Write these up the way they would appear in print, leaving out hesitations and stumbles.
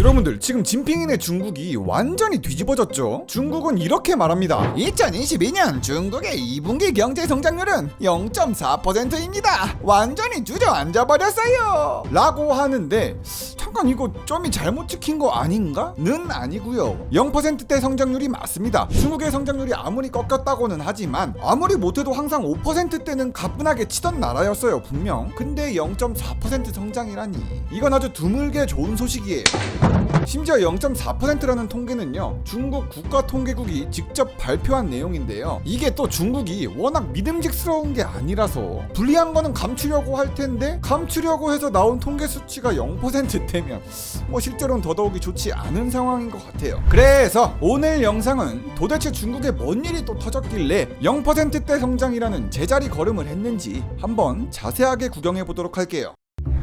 여러분들 지금 진핑인의 중국이 완전히 뒤집어졌죠. 중국은 이렇게 말합니다. 2022년 중국의 2분기 경제 성장률은 0.4%입니다. 완전히 주저앉아 버렸어요 라고 하는데, 잠깐 이거 점이 잘못 찍힌 거 아닌가? 는 아니고요. 0%대 성장률이 맞습니다. 중국의 성장률이 아무리 꺾였다고는 하지만 아무리 못해도 항상 5%대는 가뿐하게 치던 나라였어요 분명. 근데 0.4% 성장이라니, 이건 아주 드물게 좋은 소식이에요. 심지어 0.4%라는 통계는요, 중국 국가통계국이 직접 발표한 내용인데요. 이게 또 중국이 워낙 믿음직스러운 게 아니라서 불리한 거는 감추려고 할 텐데, 감추려고 해서 나온 통계 수치가 0%대면 실제로는 더더욱이 좋지 않은 상황인 것 같아요. 그래서 오늘 영상은 도대체 중국에 뭔 일이 또 터졌길래 0%대 성장이라는 제자리 걸음을 했는지 한번 자세하게 구경해 보도록 할게요.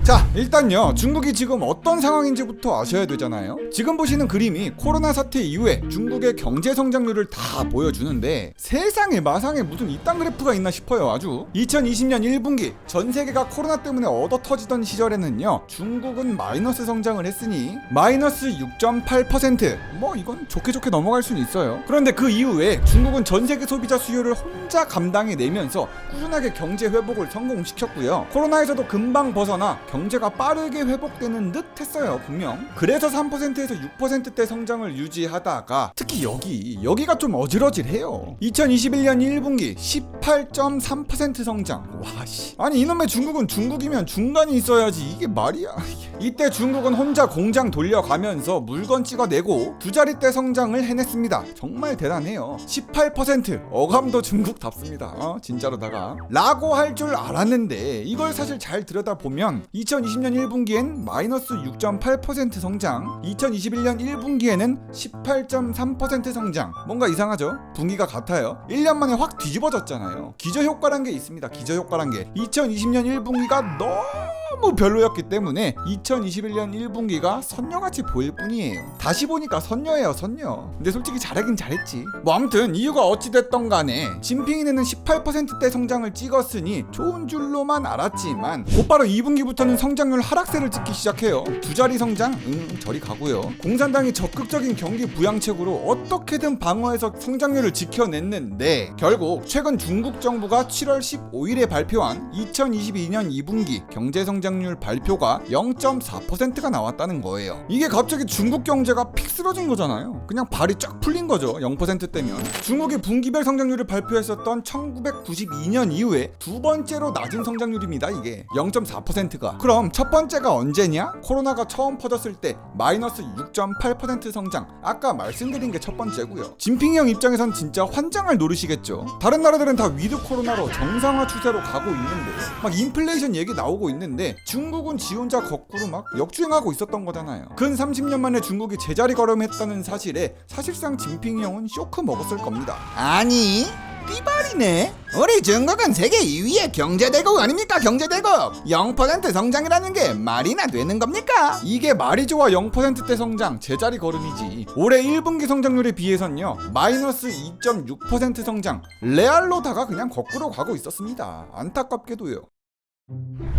자, 일단요, 중국이 지금 어떤 상황인지부터 아셔야 되잖아요. 지금 보시는 그림이 코로나 사태 이후에 중국의 경제 성장률을 다 보여주는데, 세상에 마상에 무슨 이딴 그래프가 있나 싶어요. 아주 2020년 1분기 전 세계가 코로나 때문에 얻어 터지던 시절에는요, 중국은 마이너스 성장을 했으니 마이너스 6.8%, 이건 좋게 넘어갈 수는 있어요. 그런데 그 이후에 중국은 전 세계 소비자 수요를 혼자 감당해내면서 꾸준하게 경제 회복을 성공시켰고요. 코로나에서도 금방 벗어나 경제가 빠르게 회복되는 듯 했어요 분명. 그래서 3%에서 6%대 성장을 유지하다가, 특히 여기가 좀 어질어질해요. 2021년 1분기 18.3% 성장. 와씨, 아니 이놈의 중국은 중국이면 중간이 있어야지, 이게 말이야. 이때 중국은 혼자 공장 돌려가면서 물건 찍어내고 두 자릿대 성장을 해냈습니다. 정말 대단해요. 18%, 어감도 중국답습니다. 진짜로다가 라고 할 줄 알았는데, 이걸 사실 잘 들여다보면 2020년 1분기엔 마이너스 6.8% 성장, 2021년 1분기에는 18.3% 성장. 뭔가 이상하죠? 분기가 같아요. 1년 만에 확 뒤집어졌잖아요. 기저효과란 게 있습니다. 기저효과란 게 2020년 1분기가 너무 별로였기 때문에 2021년 1분기가 선녀같이 보일 뿐이에요. 다시 보니까 선녀예요, 선녀. 근데 솔직히 잘하긴 잘했지. 아무튼 이유가 어찌됐던 간에 진핑인에는 18%대 성장을 찍었으니 좋은 줄로만 알았지만, 곧바로 2분기부터는 성장률 하락세를 찍기 시작해요. 두 자리 성장? 저리 가고요. 공산당이 적극적인 경기 부양책으로 어떻게든 방어해서 성장률을 지켜냈는데, 결국 최근 중국 정부가 7월 15일에 발표한 2022년 2분기 경제 성장률 발표가 0.4%가 나왔다는 거예요. 이게 갑자기 중국 경제가 픽 쓰러진 거잖아요. 그냥 발이 쫙 풀린 거죠. 0%대면. 중국이 분기별 성장률을 발표했었던 1992년 이후에 두 번째로 낮은 성장률입니다. 이게 0.4%가. 그럼 첫 번째가 언제냐? 코로나가 처음 퍼졌을 때 마이너스 6.8% 성장. 아까 말씀드린 게 첫 번째고요. 진핑이 형 입장에선 진짜 환장할 노릇이겠죠. 다른 나라들은 다 위드 코로나로 정상화 추세로 가고 있는데, 막 인플레이션 얘기 나오고 있는데, 중국은 지 혼자 거꾸로 막 역주행하고 있었던 거잖아요. 근 30년 만에 중국이 제자리 걸음했다는 사실에 사실상 진핑이 형은 쇼크 먹었을 겁니다. 아니, 삐발이네. 우리 중국은 세계 2위의 경제대국 아닙니까? 경제대국. 0% 성장이라는 게 말이나 되는 겁니까? 이게 말이 좋아 0%대 성장, 제자리 걸음이지. 올해 1분기 성장률에 비해선요, 마이너스 2.6% 성장, 레알로다가 그냥 거꾸로 가고 있었습니다. 안타깝게도요.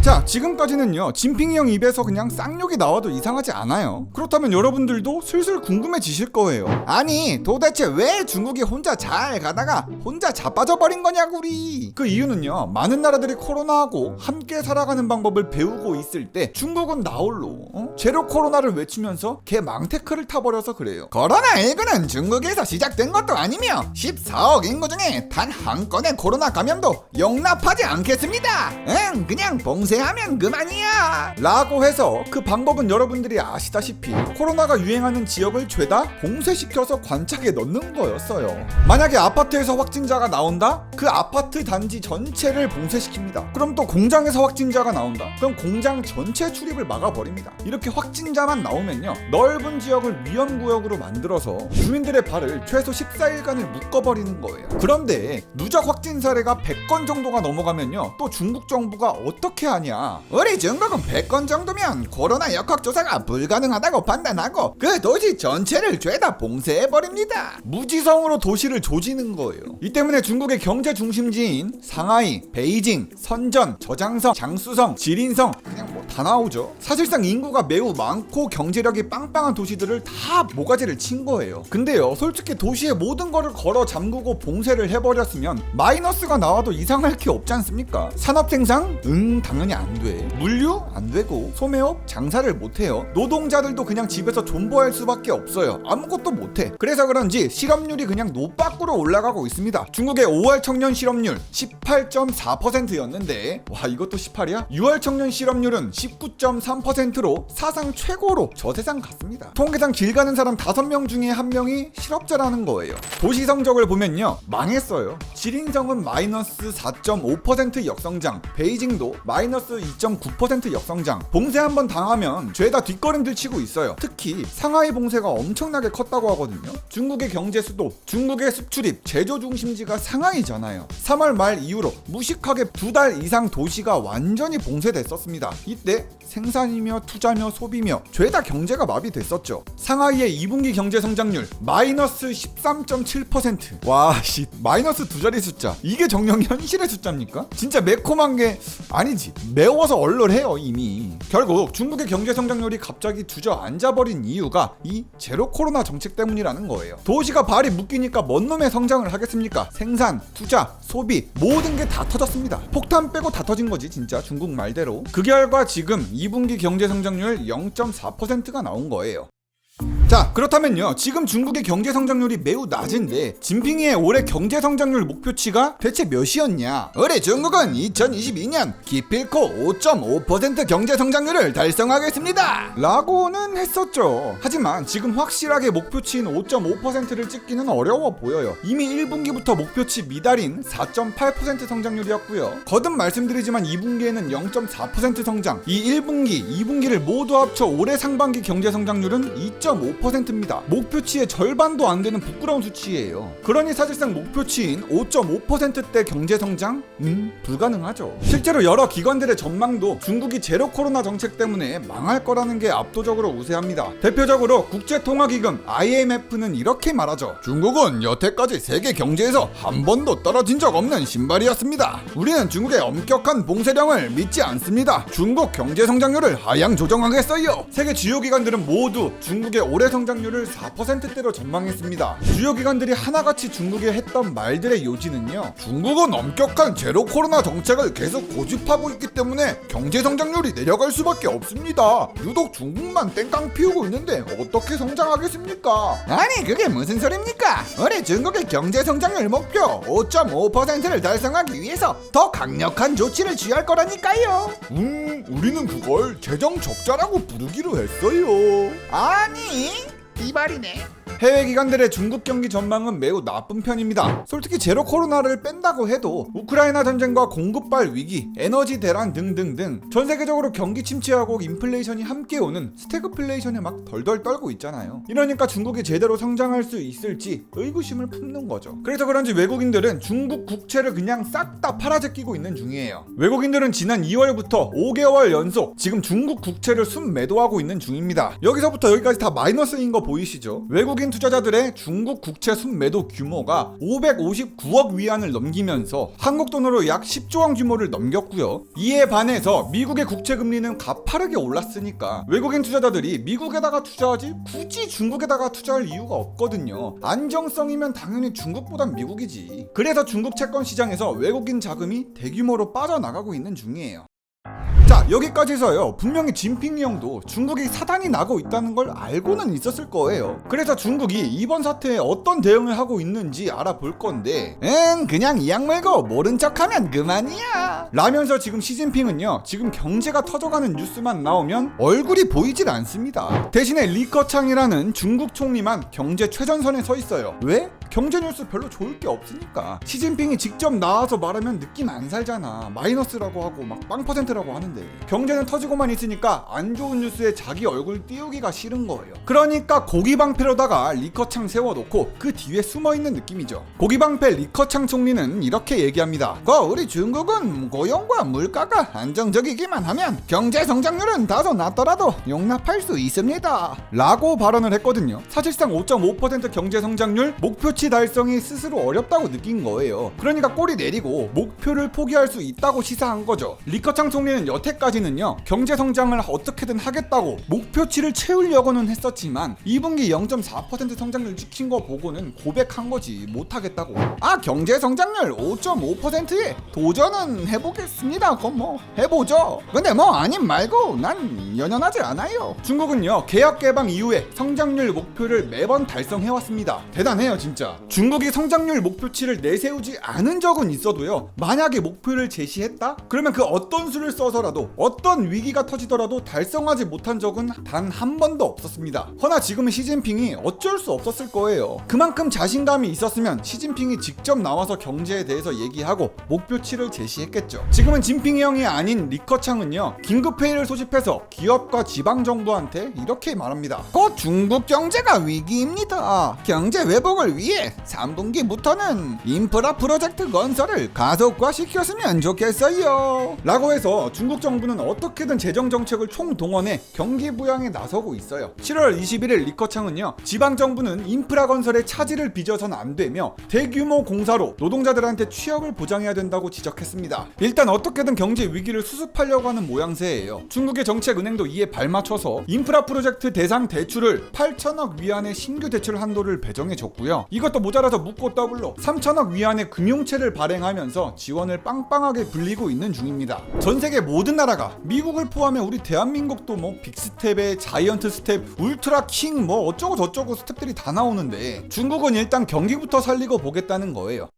자, 지금까지는요, 진핑이 형 입에서 그냥 쌍욕이 나와도 이상하지 않아요. 그렇다면 여러분들도 슬슬 궁금해지실 거예요. 아니, 도대체 왜 중국이 혼자 잘 가다가 혼자 자빠져버린 거냐고 우리. 그 이유는요, 많은 나라들이 코로나하고 함께 살아가는 방법을 배우고 있을 때 중국은 나홀로 제로 코로나를 외치면서 개망테크를 타버려서 그래요. 코로나19는 중국에서 시작된 것도 아니며 14억 인구 중에 단 한 건의 코로나 감염도 용납하지 않겠습니다. 그냥 봉쇄하면 그만이야 라고 해서, 그 방법은 여러분들이 아시다시피 코로나가 유행하는 지역을 죄다 봉쇄시켜서 관짝에 넣는 거였어요. 만약에 아파트에서 확진자가 나온다? 그 아파트 단지 전체를 봉쇄시킵니다. 그럼 또 공장에서 확진자가 나온다? 그럼 공장 전체 출입을 막아버립니다. 이렇게 확진자만 나오면요, 넓은 지역을 위험구역으로 만들어서 주민들의 발을 최소 14일간을 묶어버리는 거예요. 그런데 누적 확진 사례가 100건 정도가 넘어가면요, 또 중국 정부가 어떻게 하냐? 우리 중국은 100건 정도면 코로나 역학조사가 불가능하다고 판단하고 그 도시 전체를 죄다 봉쇄해버립니다. 무지성으로 도시를 조지는 거예요. 이 때문에 중국의 경제 중심지인 상하이, 베이징, 선전, 저장성, 장쑤성, 지린성 그냥 뭐 다 나오죠. 사실상 인구가 매우 많고 경제력이 빵빵한 도시들을 다 모가지를 친 거예요. 근데요, 솔직히 도시의 모든 거를 걸어 잠그고 봉쇄를 해버렸으면 마이너스가 나와도 이상할 게 없지 않습니까? 산업 생산? 당연히 안 돼. 물류? 안 되고. 소매업? 장사를 못 해요. 노동자들도 그냥 집에서 존버할 수밖에 없어요. 아무것도 못 해. 그래서 그런지 실업률이 그냥 노밖으로 올라가고 있습니다. 중국의 5월 청년 실업률 18.4%였는데 와, 이것도 18이야? 6월 청년 실업률은 19.3%로 사상 최고로 저세상 같습니다. 통계상 길 가는 사람 5명 중에 1명이 실업자라는 거예요. 도시 성적을 보면요, 망했어요. 지린성은 마이너스 4.5% 역성장, 베이징도 마이너스 2.9% 역성장. 봉쇄 한번 당하면 죄다 뒷걸음질 치고 있어요. 특히 상하이 봉쇄가 엄청나게 컸다고 하거든요. 중국의 경제 수도, 중국의 수출입, 제조 중심지가 상하이잖아요. 3월 말 이후로 무식하게 2달 이상 도시가 완전히 봉쇄됐었습니다. 이때 생산이며 투자며 소비며 죄다 경제가 마비됐었죠. 상하이의 2분기 경제 성장률 마이너스 13.7%. 와, 마이너스 2자리 숫자. 이게 정녕 현실의 숫자입니까? 진짜 매콤한 게 아니지. 매워서 얼얼해요 이미. 결국 중국의 경제 성장률이 갑자기 주저앉아버린 이유가 이 제로 코로나 정책 때문이라는 거예요. 도시가 발이 묶이니까 뭔 놈의 성장을 하겠습니까? 생산, 투자, 소비 모든 게 다 터졌습니다. 폭탄 빼고 다 터진 거지 진짜 중국 말대로. 그 결과 지금 2분기 경제 성장률 0.4%가 나온 거예요. 자, 그렇다면요, 지금 중국의 경제 성장률이 매우 낮은데 진핑이의 올해 경제 성장률 목표치가 대체 몇이었냐? 올해 중국은 2022년 기필코 5.5% 경제 성장률을 달성하겠습니다 라고는 했었죠. 하지만 지금 확실하게 목표치인 5.5%를 찍기는 어려워 보여요. 이미 1분기부터 목표치 미달인 4.8% 성장률이었고요. 거듭 말씀드리지만 2분기에는 0.4% 성장, 이 1분기, 2분기를 모두 합쳐 올해 상반기 경제 성장률은 2.5%입니다. 목표치의 절반도 안 되는 부끄러운 수치예요. 그러니 사실상 목표치인 5.5%대 경제 성장? 불가능하죠. 실제로 여러 기관들의 전망도 중국이 제로 코로나 정책 때문에 망할 거라는 게 압도적으로 우세합니다. 대표적으로 국제통화기금 IMF는 이렇게 말하죠. 중국은 여태까지 세계 경제에서 한 번도 떨어진 적 없는 신발이었습니다. 우리는 중국의 엄격한 봉쇄령을 믿지 않습니다. 중국 경제 성장률을 하향 조정하겠어요. 세계 주요 기관들은 모두 중국의 올해 성장률을 4%대로 전망했습니다. 주요 기관들이 하나같이 중국에 했던 말들의 요지는요, 중국은 엄격한 제로 코로나 정책을 계속 고집하고 있기 때문에 경제 성장률이 내려갈 수밖에 없습니다. 유독 중국만 땡깡 피우고 있는데 어떻게 성장하겠습니까? 아니, 그게 무슨 소리입니까? 올해 중국의 경제 성장률 목표 5.5%를 달성하기 위해서 더 강력한 조치를 취할 거라니까요. 우리는 그걸 재정 적자라고 부르기로 했어요. 아니, 이 말이네. 해외 기관들의 중국 경기 전망은 매우 나쁜 편입니다. 솔직히 제로 코로나를 뺀다고 해도 우크라이나 전쟁과 공급발 위기, 에너지 대란 등등등 전 세계적으로 경기 침체하고 인플레이션이 함께 오는 스태그플레이션에 막 덜덜 떨고 있잖아요. 이러니까 중국이 제대로 성장할 수 있을지 의구심을 품는 거죠. 그래서 그런지 외국인들은 중국 국채를 그냥 싹 다 팔아제끼고 있는 중이에요. 외국인들은 지난 2월부터 5개월 연속 지금 중국 국채를 순매도하고 있는 중입니다. 여기서부터 여기까지 다 마이너스인 거 보이시죠? 외국인 투자자들의 중국 국채 순매도 규모가 559억 위안을 넘기면서 한국 돈으로 약 10조 원 규모를 넘겼고요. 이에 반해서 미국의 국채 금리는 가파르게 올랐으니까 외국인 투자자들이 미국에다가 투자하지 굳이 중국에다가 투자할 이유가 없거든요. 안정성이면 당연히 중국보단 미국이지. 그래서 중국 채권 시장에서 외국인 자금이 대규모로 빠져나가고 있는 중이에요. 자, 여기까지서요, 분명히 진핑이 형도 중국이 사단이 나고 있다는 걸 알고는 있었을 거예요. 그래서 중국이 이번 사태에 어떤 대응을 하고 있는지 알아볼 건데, 그냥 이악 물고 모른 척하면 그만이야 라면서 지금 시진핑은요, 지금 경제가 터져가는 뉴스만 나오면 얼굴이 보이질 않습니다. 대신에 리커창이라는 중국 총리만 경제 최전선에 서 있어요. 왜? 경제 뉴스 별로 좋을 게 없으니까. 시진핑이 직접 나와서 말하면 느낌 안 살잖아. 마이너스라고 하고 막 빵 퍼센트라고 하는데. 있는데 경제는 터지고만 있으니까 안 좋은 뉴스에 자기 얼굴 띄우기가 싫은 거예요. 그러니까 고기방패로다가 리커창 세워놓고 그 뒤에 숨어있는 느낌이죠. 고기방패 리커창 총리는 이렇게 얘기합니다. 우리 중국은 고용과 물가가 안정적이기만 하면 경제 성장률은 다소 낮더라도 용납할 수 있습니다 라고 발언을 했거든요. 사실상 5.5% 경제 성장률 목표치 달성이 스스로 어렵다고 느낀 거예요. 그러니까 꼬리 내리고 목표를 포기할 수 있다고 시사한 거죠. 리커창 총리는 여태까지는요 경제 성장을 어떻게든 하겠다고 목표치를 채우려고는 했었지만 2분기 0.4% 성장률 찍힌 거 보고는 고백한 거지 못하겠다고. 경제 성장률 5.5%에 도전은 해보겠습니다. 그럼 뭐 해보죠. 근데 뭐 아님 말고 난 연연하지 않아요. 중국은요 개혁 개방 이후에 성장률 목표를 매번 달성해왔습니다. 대단해요 진짜. 중국이 성장률 목표치를 내세우지 않은 적은 있어도요 만약에 목표를 제시했다? 그러면 그 어떤 수를 써서라도 어떤 위기가 터지더라도 달성하지 못한 적은 단 한 번도 없었습니다. 허나 지금은 시진핑이 어쩔 수 없었을 거예요. 그만큼 자신감이 있었으면 시진핑이 직접 나와서 경제에 대해서 얘기하고 목표치를 제시했겠죠. 지금은 진핑이 형이 아닌 리커창은요 긴급회의를 소집해서 기업과 지방정부한테 이렇게 말합니다. 곧 중국 경제가 위기입니다. 경제 회복을 위해 3분기부터는 인프라 프로젝트 건설을 가속화시켰으면 좋겠어요 라고 해서 중국 정부는 어떻게든 재정정책을 총동원해 경기 부양에 나서고 있어요. 7월 21일 리커창은요 지방정부는 인프라 건설에 차질을 빚어서는 안 되며 대규모 공사로 노동자들한테 취업을 보장해야 된다고 지적했습니다. 일단 어떻게든 경제 위기를 수습하려고 하는 모양새예요. 중국의 정책은행도 이에 발맞춰서 인프라 프로젝트 대상 대출을 8천억 위안의 신규 대출 한도를 배정해줬고요. 이것도 모자라서 묻고 더블로 3천억 위안의 금융채를 발행하면서 지원을 빵빵하게 불리고 있는 중입니다. 전 세계 모든 나라가 미국을 포함해 우리 대한민국도 뭐 빅스텝에 자이언트 스텝, 울트라 킹 뭐 어쩌고 저쩌고 스텝들이 다 나오는데 중국은 일단 경기부터 살리고 보겠다는 거예요.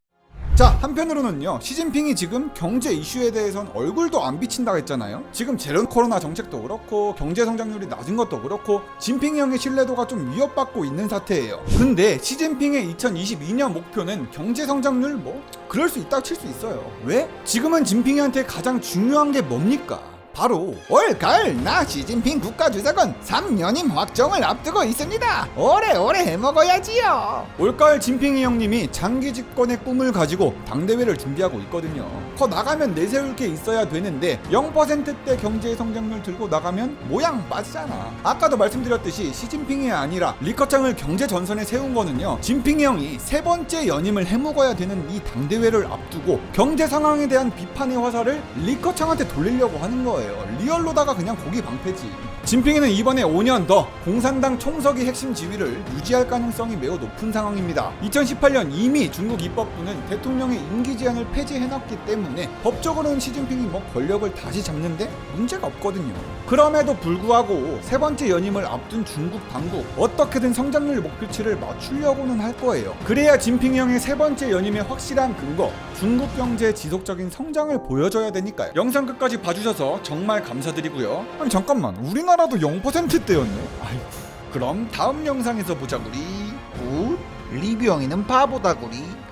자, 한편으로는요 시진핑이 지금 경제 이슈에 대해선 얼굴도 안 비친다고 했잖아요. 지금 제로 코로나 정책도 그렇고 경제 성장률이 낮은 것도 그렇고 진핑이 형의 신뢰도가 좀 위협받고 있는 사태예요. 근데 시진핑의 2022년 목표는 경제 성장률 뭐 그럴 수 있다고 칠 수 있어요. 왜? 지금은 진핑이한테 가장 중요한 게 뭡니까? 바로 올 가을 나 시진핑 국가주석은 3연임 확정을 앞두고 있습니다. 오래오래 해먹어야지요. 올가을 진핑이 형님이 장기 집권의 꿈을 가지고 당대회를 준비하고 있거든요. 더 나가면 내세울 게 있어야 되는데 0%대 경제 성장률 들고 나가면 모양 빠지잖아. 아까도 말씀드렸듯이 시진핑이 아니라 리커창을 경제 전선에 세운 거는요 진핑이 형이 세 번째 연임을 해먹어야 되는 이 당대회를 앞두고 경제 상황에 대한 비판의 화살을 리커창한테 돌리려고 하는 거예요. 리얼로다가 그냥 고기 방패지. 진핑이는 이번에 5년 더 공산당 총서기 핵심 지위를 유지할 가능성이 매우 높은 상황입니다. 2018년 이미 중국 입법부는 대통령의 임기 제한을 폐지해놨기 때문에 법적으로는 시진핑이 뭐 권력을 다시 잡는데 문제가 없거든요. 그럼에도 불구하고 세 번째 연임을 앞둔 중국 당국 어떻게든 성장률 목표치를 맞추려고는 할 거예요. 그래야 진핑이 형의 세 번째 연임의 확실한 근거, 중국 경제의 지속적인 성장을 보여줘야 되니까요. 영상 끝까지 봐주셔서 정말 감사드리고요. 아니 잠깐만, 우리나라도 0%대였네. 아이고, 그럼 다음 영상에서 보자구리. 굿. 리뷰형이는 바보다구리.